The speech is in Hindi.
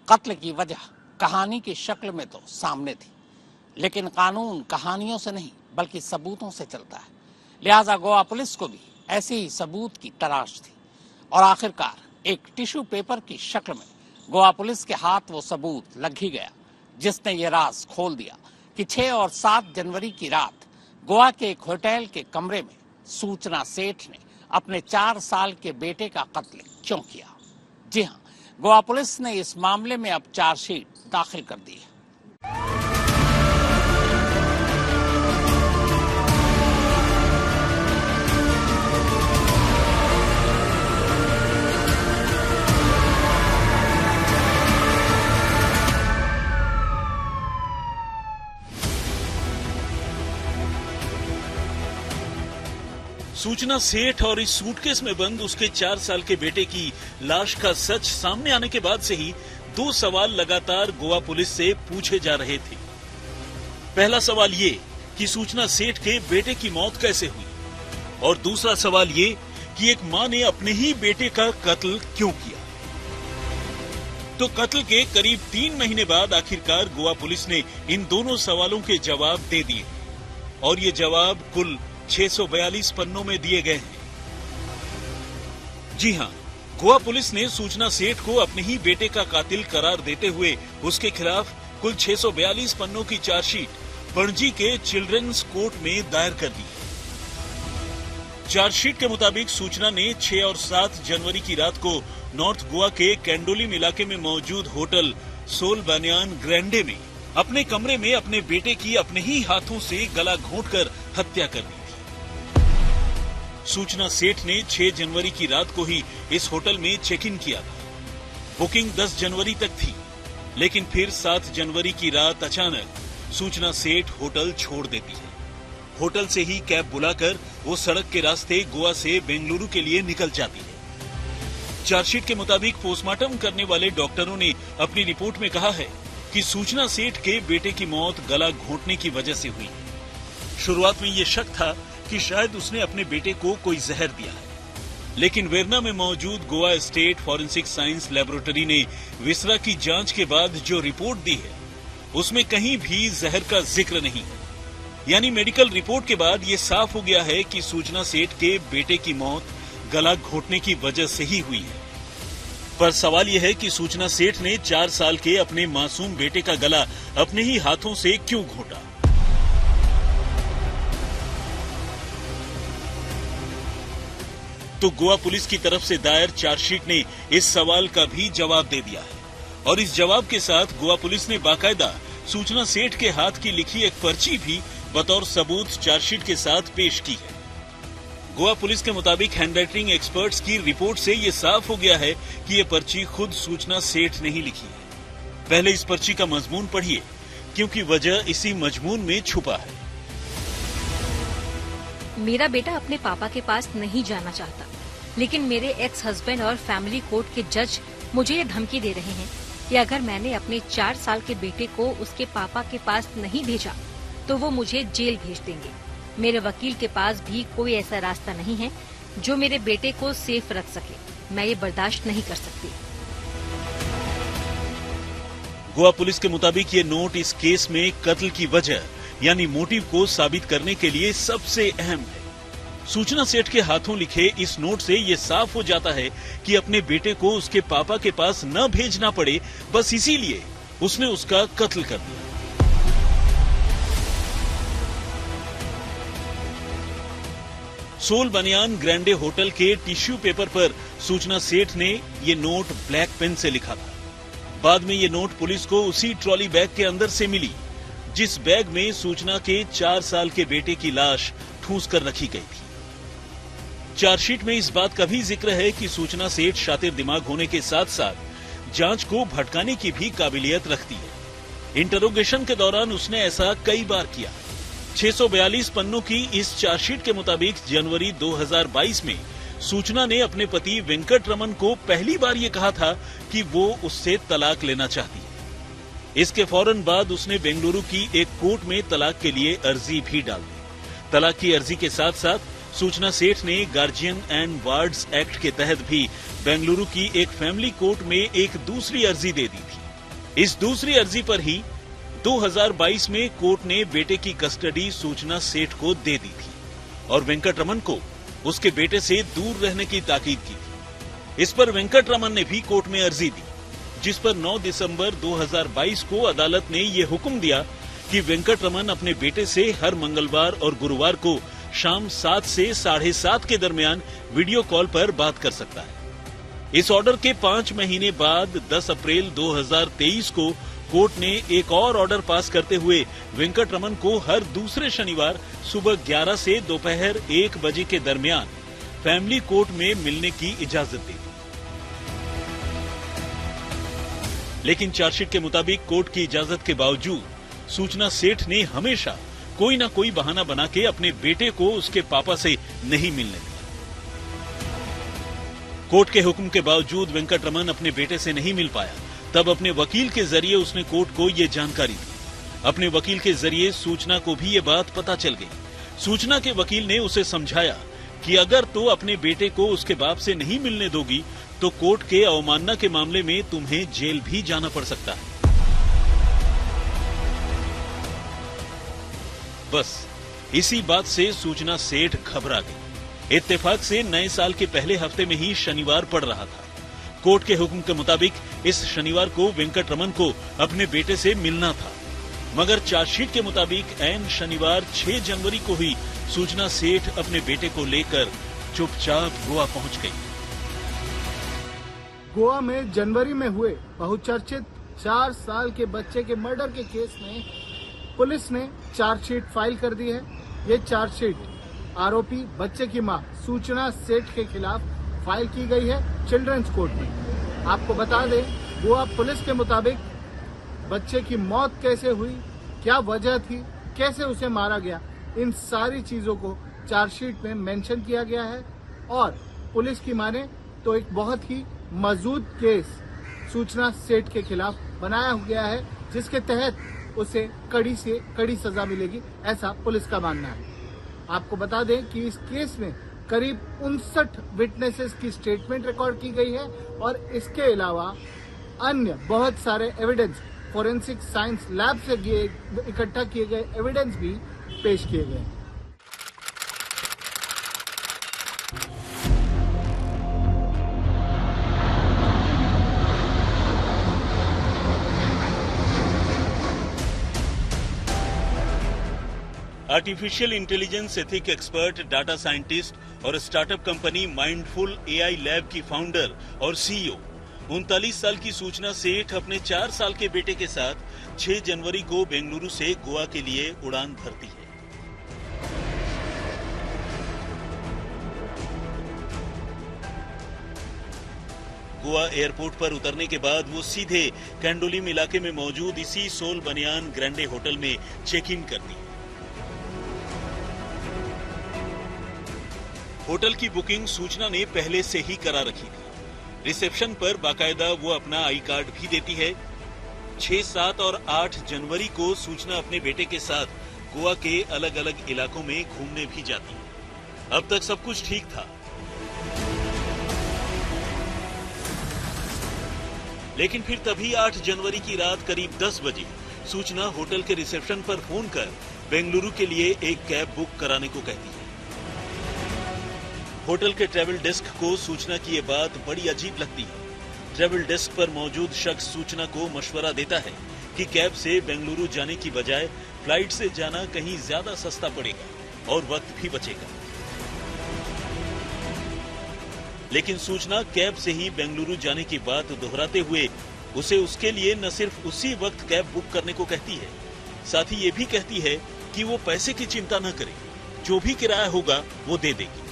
कत्ल की वजह कहानी की शक्ल में तो सामने थी, लेकिन कानून कहानियों से नहीं बल्कि सबूतों से चलता है। लिहाजा गोवा पुलिस को भी ऐसे ही सबूत की तलाश थी और आखिरकार एक टिश्यू पेपर की शक्ल में गोवा पुलिस के हाथ वो सबूत लग ही गया, जिसने ये राज खोल दिया कि 6 और 7 जनवरी की रात गोवा के एक होटल के कमरे में सूचना सेठ ने अपने 4 साल के बेटे का कत्ल क्यों किया। जी हाँ, गोवा पुलिस ने इस मामले में अब चार्जशीट दाखिल कर दी है। सूचना सेठ और इस सूटकेस में बंद उसके 4 साल के बेटे की लाश का सच सामने आने के बाद से ही 2 सवाल लगातार गोवा पुलिस से पूछे जा रहे थे। पहला सवाल ये कि सूचना सेठ के बेटे की मौत कैसे हुई, और दूसरा सवाल ये कि एक मां ने अपने ही बेटे का कत्ल क्यों किया। तो कत्ल के करीब 3 महीने बाद आखिरकार गोवा पुलिस ने इन दोनों सवालों के जवाब दे दिए, और ये जवाब कुल 642 पन्नों में दिए गए हैं। जी हां, गोवा पुलिस ने सूचना सेठ को अपने ही बेटे का कातिल करार देते हुए उसके खिलाफ कुल 642 पन्नों की चार्जशीट पणजी के चिल्ड्रंस कोर्ट में दायर कर दी। चार्जशीट के मुताबिक सूचना ने 6 और 7 जनवरी की रात को नॉर्थ गोवा के कैंडोलिम इलाके में मौजूद होटल सोल बानियान ग्रैंडे में अपने कमरे में अपने बेटे की अपने ही हाथों से गला घोंटकर हत्या कर दी। सूचना सेठ ने 6 जनवरी की रात को ही इस होटल में चेक इन किया था। बुकिंग 10 जनवरी तक थी, लेकिन फिर 7 जनवरी की रात अचानक सूचना सेठ होटल छोड़ देती है। होटल से ही कैब बुलाकर वो सड़क के रास्ते गोवा से बेंगलुरु के लिए निकल जाती है। चार्जशीट के मुताबिक पोस्टमार्टम करने वाले डॉक्टरों ने अपनी रिपोर्ट में कहा है कि सूचना सेठ के बेटे की मौत गला घोंटने की वजह से हुई। शुरुआत में ये शक था कि शायद उसने अपने बेटे को कोई जहर दिया है, लेकिन वेरना में मौजूद Goa state forensic science laboratory ने विसरा की जांच के बाद जो रिपोर्ट दी है उसमें कहीं भी जहर का जिक्र नहीं है। यानी मेडिकल रिपोर्ट के बाद ये साफ हो गया है कि सूचना सेठ के बेटे की मौत गला घोंटने की वजह से ही हुई है। पर सवाल यह है कि सूचना सेठ ने 4 साल के अपने मासूम बेटे का गला अपने ही हाथों से क्यों घोंटा। तो गोवा पुलिस की तरफ से दायर चार्जशीट ने इस सवाल का भी जवाब दे दिया है, और इस जवाब के साथ गोवा पुलिस ने बाकायदा सूचना सेठ के हाथ की लिखी एक पर्ची भी बतौर सबूत चार्जशीट के साथ पेश की है। गोवा पुलिस के मुताबिक हैंडराइटिंग एक्सपर्ट्स की रिपोर्ट से ये साफ हो गया है कि ये पर्ची खुद सूचना सेठ ने ही लिखी है। पहले इस पर्ची का मजमून पढ़िए, क्योंकि वजह इसी मजमून में छुपा है। मेरा बेटा अपने पापा के पास नहीं जाना चाहता, लेकिन मेरे एक्स हस्बैंड और फैमिली कोर्ट के जज मुझे ये धमकी दे रहे हैं कि अगर मैंने अपने 4 साल के बेटे को उसके पापा के पास नहीं भेजा तो वो मुझे जेल भेज देंगे। मेरे वकील के पास भी कोई ऐसा रास्ता नहीं है जो मेरे बेटे को सेफ रख सके। मैं ये बर्दाश्त नहीं कर सकती। गोवा पुलिस के मुताबिक ये नोट इस केस में कत्ल की वजह यानी मोटिव को साबित करने के लिए सबसे अहम है। सूचना सेठ के हाथों लिखे इस नोट से ये साफ हो जाता है कि अपने बेटे को उसके पापा के पास न भेजना पड़े, बस इसीलिए उसने उसका कत्ल कर दिया। सोल बनियान ग्रैंडे होटल के टिश्यू पेपर पर सूचना सेठ ने ये नोट ब्लैक पेन से लिखा था। बाद में ये नोट पुलिस को उसी ट्रॉली बैग के अंदर से मिली जिस बैग में सूचना के 4 साल के बेटे की लाश ठूंस कर रखी गई थी। चार्जशीट में इस बात का भी जिक्र है कि सूचना सेठ शातिर दिमाग होने के साथ साथ जांच को भटकाने की भी काबिलियत रखती है। इंटरोगेशन के दौरान उसने ऐसा कई बार किया। 642 पन्नों की इस चार्जशीट के मुताबिक जनवरी 2022 में सूचना ने अपने पति वेंकट रमन को पहली बार ये कहा था कि वो उससे तलाक लेना चाहती है। इसके फौरन बाद उसने बेंगलुरु की एक कोर्ट में तलाक के लिए अर्जी भी डाल दी। तलाक की अर्जी के साथ साथ सूचना सेठ ने गार्जियन एंड वार्ड्स एक्ट के तहत भी बेंगलुरु की एक फैमिली कोर्ट में एक दूसरी अर्जी दे दी थी। इस दूसरी अर्जी पर ही 2022 में कोर्ट ने बेटे की कस्टडी सूचना सेठ को दे दी थी और वेंकटरमन को उसके बेटे से दूर रहने की ताकीद की थी। इस पर वेंकटरमन ने भी कोर्ट में अर्जी दी, जिस पर 9 दिसंबर 2022 को अदालत ने ये हुक्म दिया कि वेंकटरमन अपने बेटे से हर मंगलवार और गुरुवार को शाम 7 से 7:30 के दरमियान वीडियो कॉल पर बात कर सकता है। इस ऑर्डर के 5 महीने बाद 10 अप्रैल 2023 को कोर्ट ने एक और ऑर्डर पास करते हुए वेंकटरमन को हर दूसरे शनिवार सुबह 11 से दोपहर 1 बजे के दरमियान फैमिली कोर्ट में मिलने की इजाजत दी। लेकिन चार्जशीट के मुताबिक कोर्ट की इजाजत के बावजूद सूचना सेठ ने हमेशा कोई न कोई बहाना बना के अपने बेटे को उसके पापा से नहीं मिलने दिया। कोर्ट के हुक्म के बावजूद वेंकटरमन अपने बेटे से नहीं मिल पाया। तब अपने वकील के जरिए उसने कोर्ट को ये जानकारी दी। अपने वकील के जरिए सूचना को भी ये बात पता चल गई। सूचना के वकील ने उसे समझाया कि अगर तो अपने बेटे को उसके बाप से नहीं मिलने दोगी तो कोर्ट के अवमानना के मामले में तुम्हें जेल भी जाना पड़ सकता है। बस इसी बात से सूचना सेठ घबरा गई। इत्तेफाक से नए साल के पहले हफ्ते में ही शनिवार पड़ रहा था। कोर्ट के हुक्म के मुताबिक इस शनिवार को वेंकटरमन को अपने बेटे से मिलना था, मगर चार्जशीट के मुताबिक ऐन शनिवार 6 जनवरी को ही सूचना सेठ अपने बेटे को लेकर चुपचाप गोवा पहुंच गई। गोवा में जनवरी में हुए बहुचर्चित 4 साल के बच्चे के मर्डर के केस में पुलिस ने चार्जशीट फाइल कर दी है। ये चार्जशीट आरोपी बच्चे की मां सूचना सेठ के खिलाफ फाइल की गई है चिल्ड्रंस कोर्ट में। आपको बता दें, गोवा पुलिस के मुताबिक बच्चे की मौत कैसे हुई, क्या वजह थी, कैसे उसे मारा गया, इन सारी चीजों को चार्जशीट में मेंशन किया गया है। और पुलिस की माने तो एक बहुत ही मजबूत केस सूचना सेठ के खिलाफ बनाया गया है, जिसके तहत उसे कड़ी से कड़ी सजा मिलेगी, ऐसा पुलिस का मानना है। आपको बता दें कि इस केस में करीब 59 विटनेसेस की स्टेटमेंट रिकॉर्ड की गई है और इसके अलावा अन्य बहुत सारे एविडेंस, फोरेंसिक साइंस लैब से इकट्ठा किए गए एविडेंस भी पेश किए गए। Artificial intelligence ethic expert, data scientist और startup company Mindful AI lab की फाउंडर और सीईओ 39 साल की सूचना सेठ अपने 4 साल के बेटे के साथ 6 जनवरी को बेंगलुरु से गोवा के लिए उड़ान भरती है। गोवा एयरपोर्ट पर उतरने के बाद वो सीधे कैंडोलिम इलाके में मौजूद इसी सोल बनियान ग्रैंडे होटल में चेक इन करती है। होटल की बुकिंग सूचना ने पहले से ही करा रखी थी। रिसेप्शन पर बाकायदा वो अपना आई कार्ड भी देती है। 6, 7 और 8 जनवरी को सूचना अपने बेटे के साथ गोवा के अलग अलग इलाकों में घूमने भी जाती है। अब तक सब कुछ ठीक था, लेकिन फिर तभी 8 जनवरी की रात करीब 10 बजे सूचना होटल के रिसेप्शन पर फोन कर बेंगलुरु के लिए एक कैब बुक कराने को कहती है। होटल के ट्रैवल डेस्क को सूचना की ये बात बड़ी अजीब लगती है। ट्रैवल डेस्क पर मौजूद शख्स सूचना को मशवरा देता है कि कैब से बेंगलुरु जाने की बजाय फ्लाइट से जाना कहीं ज्यादा सस्ता पड़ेगा और वक्त भी बचेगा। लेकिन सूचना कैब से ही बेंगलुरु जाने की बात दोहराते हुए उसे उसके लिए न सिर्फ उसी वक्त कैब बुक करने को कहती है, साथ ही ये भी कहती है कि वो पैसे की चिंता न करे, जो भी किराया होगा वो दे देगी।